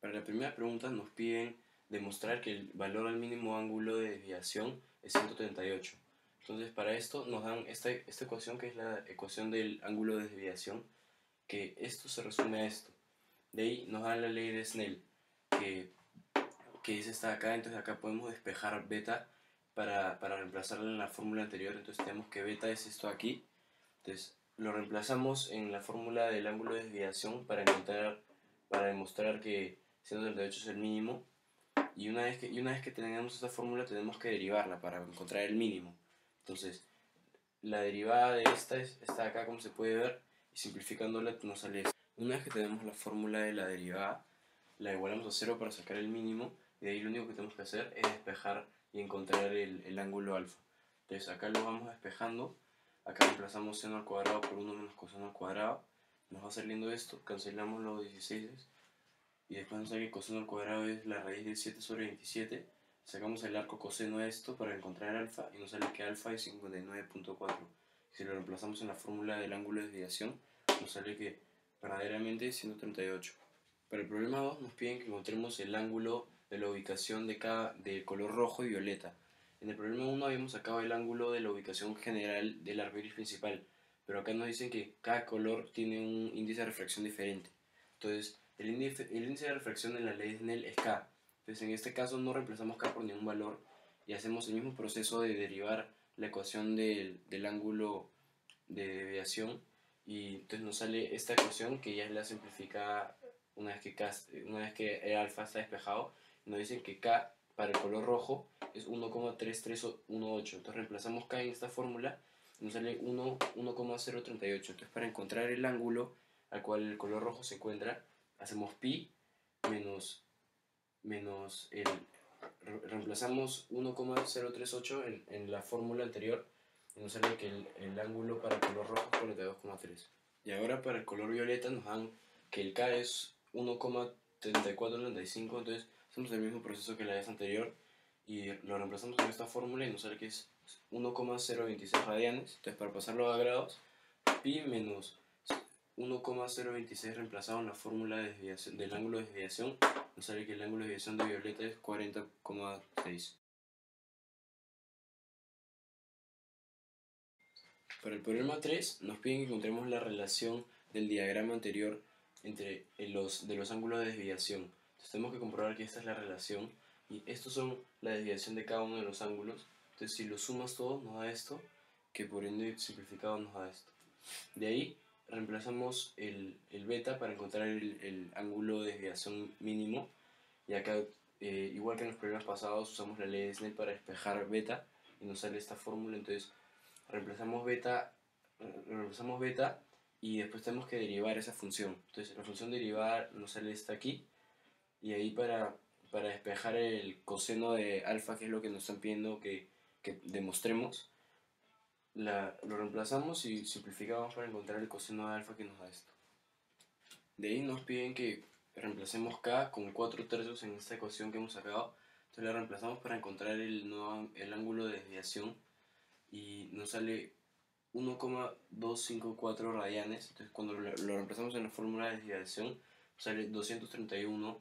Para la primera pregunta nos piden demostrar que el valor al mínimo ángulo de desviación es 138. Entonces para esto nos dan esta ecuación, que es la ecuación del ángulo de desviación, que esto se resume a esto. De ahí nos dan la ley de Snell, que es esta de acá. Entonces acá podemos despejar beta para reemplazarla en la fórmula anterior. Entonces tenemos que beta es esto aquí. Entonces lo reemplazamos en la fórmula del ángulo de desviación para demostrar que 138 es el mínimo. Y una vez que tengamos esta fórmula, tenemos que derivarla para encontrar el mínimo. Entonces la derivada de esta está acá, como se puede ver, y simplificándola nos sale esto. Una vez que tenemos la fórmula de la derivada, la igualamos a 0 para sacar el mínimo, y de ahí lo único que tenemos que hacer es despejar y encontrar el ángulo alfa. Entonces acá lo vamos despejando, acá reemplazamos seno al cuadrado por 1 menos coseno al cuadrado, nos va saliendo esto, cancelamos los 16 y después nos sale que coseno al cuadrado es la raíz de 7 sobre 27, sacamos el arco coseno a esto para encontrar alfa y nos sale que alfa es 59.4. Si lo reemplazamos en la fórmula del ángulo de desviación, nos sale que verdaderamente es 138. Para el problema 2 nos piden que encontremos el ángulo de la ubicación de color rojo y violeta. En el problema 1 habíamos sacado el ángulo de la ubicación general del arco iris principal, pero acá nos dicen que cada color tiene un índice de refracción diferente. Entonces, el índice de refracción en la ley de Snell es K. Entonces, en este caso no reemplazamos K por ningún valor y hacemos el mismo proceso de derivar la ecuación del ángulo de desviación, y entonces nos sale esta ecuación que ya es la simplificada una vez que el alfa está despejado. Nos dicen que K para el color rojo es 1,3318. Entonces reemplazamos K en esta fórmula y nos sale 1,038. Entonces para encontrar el ángulo al cual el color rojo se encuentra, hacemos pi menos reemplazamos 1,038 en la fórmula anterior y nos sale que el ángulo para el color rojo es 42,3. Y ahora para el color violeta nos dan que el K es 1,3495. Entonces hacemos el mismo proceso que la vez anterior y lo reemplazamos con esta fórmula y nos sale que es 1,026 radianes. Entonces para pasarlo a grados, pi menos 1,026 reemplazado en la fórmula de desviación, del ángulo de desviación, nos sale que el ángulo de desviación de violeta es 40,6. Para el problema 3 nos piden que encontremos la relación del diagrama anterior entre los ángulos de desviación. Entonces tenemos que comprobar que esta es la relación y estos son la desviación de cada uno de los ángulos. Entonces si lo sumas todo nos da esto, que por ende simplificado nos da esto. De ahí reemplazamos el beta para encontrar el ángulo de desviación mínimo, y acá igual que en los problemas pasados usamos la ley de Snell para despejar beta y nos sale esta fórmula. Entonces reemplazamos beta y después tenemos que derivar esa función. Entonces la función derivada nos sale esta aquí, y ahí para despejar el coseno de alfa, que es lo que nos están pidiendo que demostremos, lo reemplazamos y simplificamos para encontrar el coseno de alfa, que nos da esto. De ahí nos piden que reemplacemos K con 4/3 en esta ecuación que hemos sacado. Entonces la reemplazamos para encontrar el ángulo de desviación y nos sale 1,254 radianes. Entonces cuando lo reemplazamos en la fórmula de desviación sale 231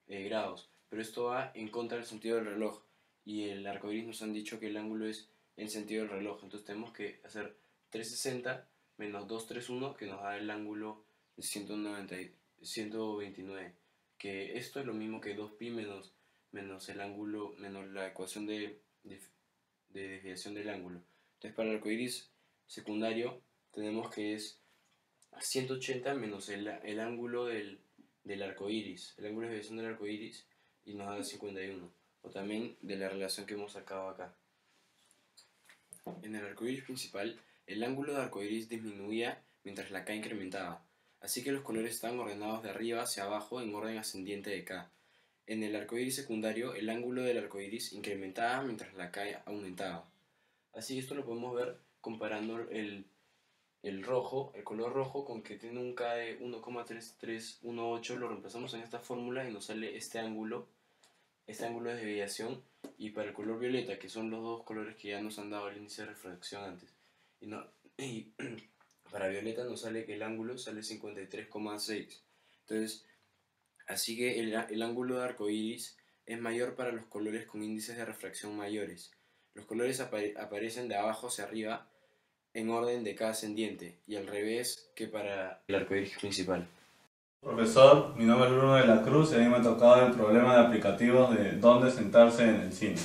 grados. Pero esto va en contra del sentido del reloj y el arcoíris nos han dicho que el ángulo es en sentido del reloj. Entonces tenemos que hacer 360 menos 231, que nos da el ángulo de 129, que esto es lo mismo que 2pi menos el ángulo menos la ecuación de desviación del ángulo. Entonces para el arcoíris secundario tenemos que es 180 menos el ángulo del arcoíris, el ángulo de desviación del arcoíris, y nos da 51, o también de la relación que hemos sacado acá. En el arcoíris principal, el ángulo de arcoíris disminuía mientras la K incrementaba, así que los colores están ordenados de arriba hacia abajo en orden ascendiente de K. En el arcoíris secundario, el ángulo del arcoíris incrementaba mientras la K aumentaba. Así esto lo podemos ver comparando el color rojo con que tiene un K de 1,3318, lo reemplazamos en esta fórmula y nos sale este ángulo de desviación. Y para el color violeta, que son los dos colores que ya nos han dado el índice de refracción antes, y para violeta nos sale que el ángulo sale 53,6. Entonces Así que el ángulo de arco iris es mayor para los colores con índices de refracción mayores. Los colores aparecen de abajo hacia arriba en orden de cada ascendiente y al revés que para el arco iris principal. Profesor, mi nombre es Bruno de la Cruz y a mí me ha tocado el problema de aplicativos de dónde sentarse en el cine.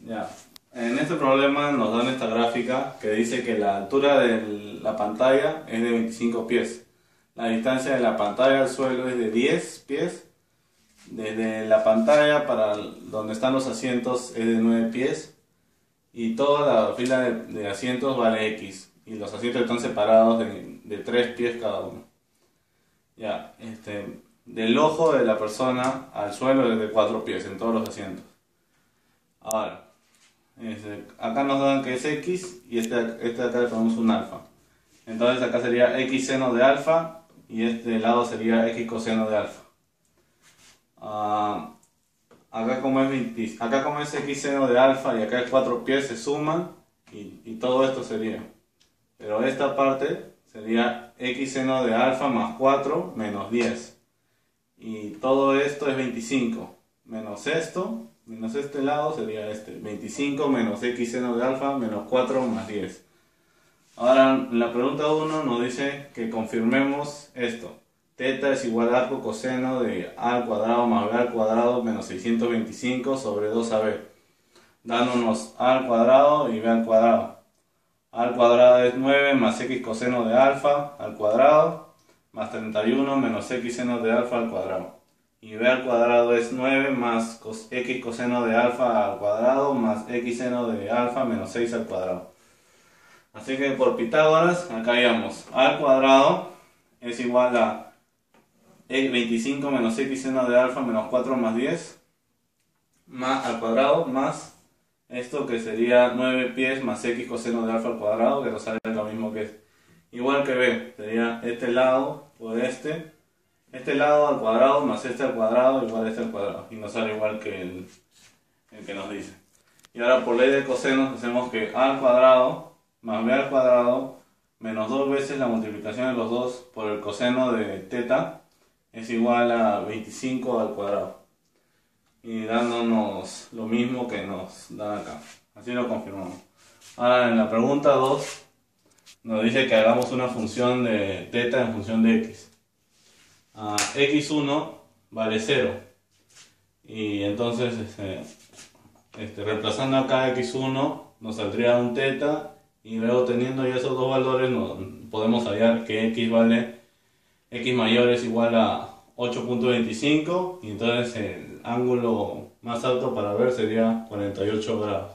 Ya. En este problema nos dan esta gráfica que dice que la altura de la pantalla es de 25 pies. La distancia de la pantalla al suelo es de 10 pies. Desde la pantalla para donde están los asientos es de 9 pies. Y toda la fila de asientos vale X. Y los asientos están separados de 3 pies cada uno. Ya, del ojo de la persona al suelo es de 4 pies en todos los asientos. Ahora, acá nos dan que es X y este de acá le ponemos un alfa. Entonces acá sería X seno de alfa y este lado sería X coseno de alfa. Acá como es X seno de alfa y acá es 4 pies se suman y todo esto sería. Pero esta parte sería X seno de alfa más 4 menos 10. Y todo esto es 25. Menos esto, menos este lado sería 25 menos X seno de alfa menos 4 más 10. Ahora en la pregunta 1 nos dice que confirmemos esto. Teta es igual a arco coseno de a al cuadrado más b al cuadrado menos 625 sobre 2ab. Dándonos a al cuadrado y b al cuadrado. A al cuadrado es 9 más x coseno de alfa al cuadrado más 31 menos x seno de alfa al cuadrado. Y b al cuadrado es 9 más x coseno de alfa al cuadrado más x seno de alfa menos 6 al cuadrado. Así que por Pitágoras, acá digamos a al cuadrado es igual a 25 menos x seno de alfa menos 4 más 10 más al cuadrado más esto que sería 9 pies más x coseno de alfa al cuadrado, que nos sale lo mismo que es. Igual que b, sería este lado por este lado al cuadrado más este al cuadrado igual a este al cuadrado. Y nos sale igual que el que nos dice. Y ahora por ley de cosenos hacemos que a al cuadrado más b al cuadrado menos 2 veces la multiplicación de los dos por el coseno de teta es igual a 25 al cuadrado. Y dándonos lo mismo que nos dan acá. Así lo confirmamos. Ahora en la pregunta 2 nos dice que hagamos una función de teta en función de x. X1 vale 0. Y entonces reemplazando acá x1 nos saldría un teta. Y luego teniendo ya esos dos valores podemos hallar que x mayor es igual a 8.25 y entonces el ángulo más alto para ver sería 48 grados.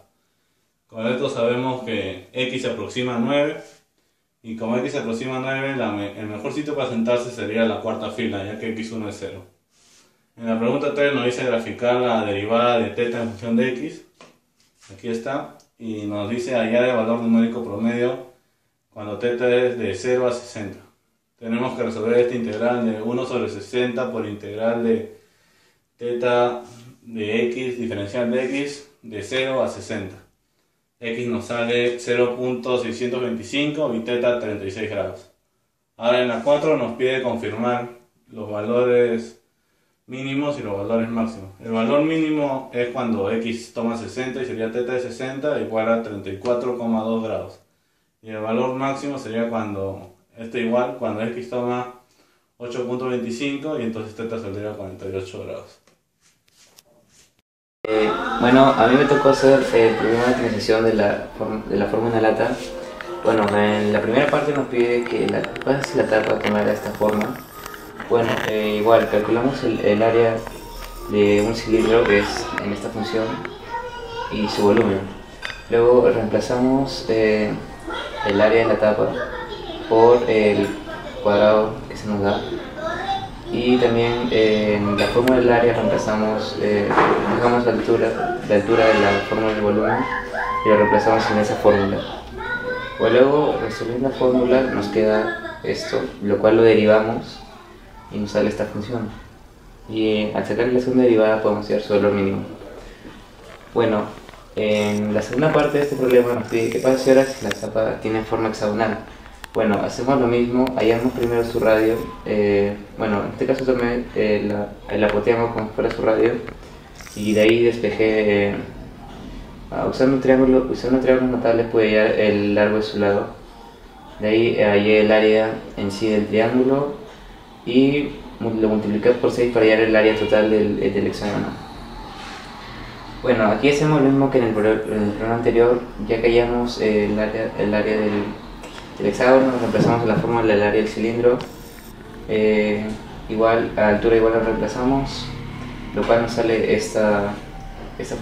Con esto sabemos que x se aproxima a 9 y como x se aproxima a 9 el mejor sitio para sentarse sería la cuarta fila, ya que x1 es 0. En la pregunta 3 nos dice graficar la derivada de teta en función de x. Aquí está. Y nos dice hallar el valor numérico promedio cuando teta es de 0 a 60. Tenemos que resolver esta integral de 1 sobre 60 por integral de teta de x, diferencial de x, de 0 a 60. X nos sale 0.625 y teta 36 grados. Ahora en la 4 nos pide confirmar los valores mínimos y los valores máximos. El valor mínimo es cuando x toma 60 y sería teta de 60 igual a 34,2 grados. Y el valor máximo sería cuando cuando x toma 8.25 y entonces teta saldría a 48 grados. Bueno, a mí me tocó hacer el problema de transición de la forma una lata. Bueno, en la primera parte nos pide que la tapa tomara esta forma. Bueno, igual calculamos el área de un cilindro que es en esta función y su volumen. Luego reemplazamos el área de la tapa por el cuadrado que se nos da. Y también en la fórmula del área reemplazamos, dejamos la altura de la fórmula del volumen y lo reemplazamos en esa fórmula. Luego, resolviendo la fórmula, nos queda esto, lo cual lo derivamos y nos sale esta función. Y al sacar la segunda derivada podemos hallar su valor mínimo. Bueno, en la segunda parte de este problema nos pide qué pasa si ahora si la tapa tiene forma hexagonal. Bueno, hacemos lo mismo, hallamos primero su radio, bueno, en este caso tomé la poteamos como si fuera su radio y de ahí despejé, usando triángulos notables pude hallar el largo de su lado, de ahí hallé el área en sí del triángulo y lo multipliqué por 6 para hallar el área total del hexágono. Bueno, aquí hacemos lo mismo que en el programa anterior, ya que hallamos el área del hexágono, reemplazamos la forma del área del cilindro, igual a altura igual la reemplazamos, lo cual nos sale esta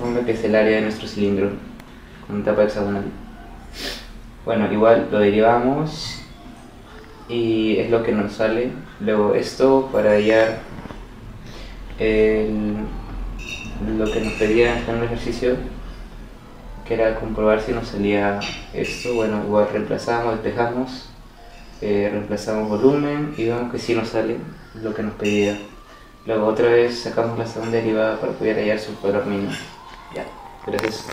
forma que es el área de nuestro cilindro con tapa hexagonal. Bueno, igual lo derivamos y es lo que nos sale. Luego esto para hallar lo que nos pedía en el ejercicio, que era comprobar si nos salía esto. Bueno, igual reemplazamos, despejamos, reemplazamos volumen y vemos que sí nos sale lo que nos pedía. Luego otra vez sacamos la segunda derivada para poder hallar su valor mínimo. Ya, gracias.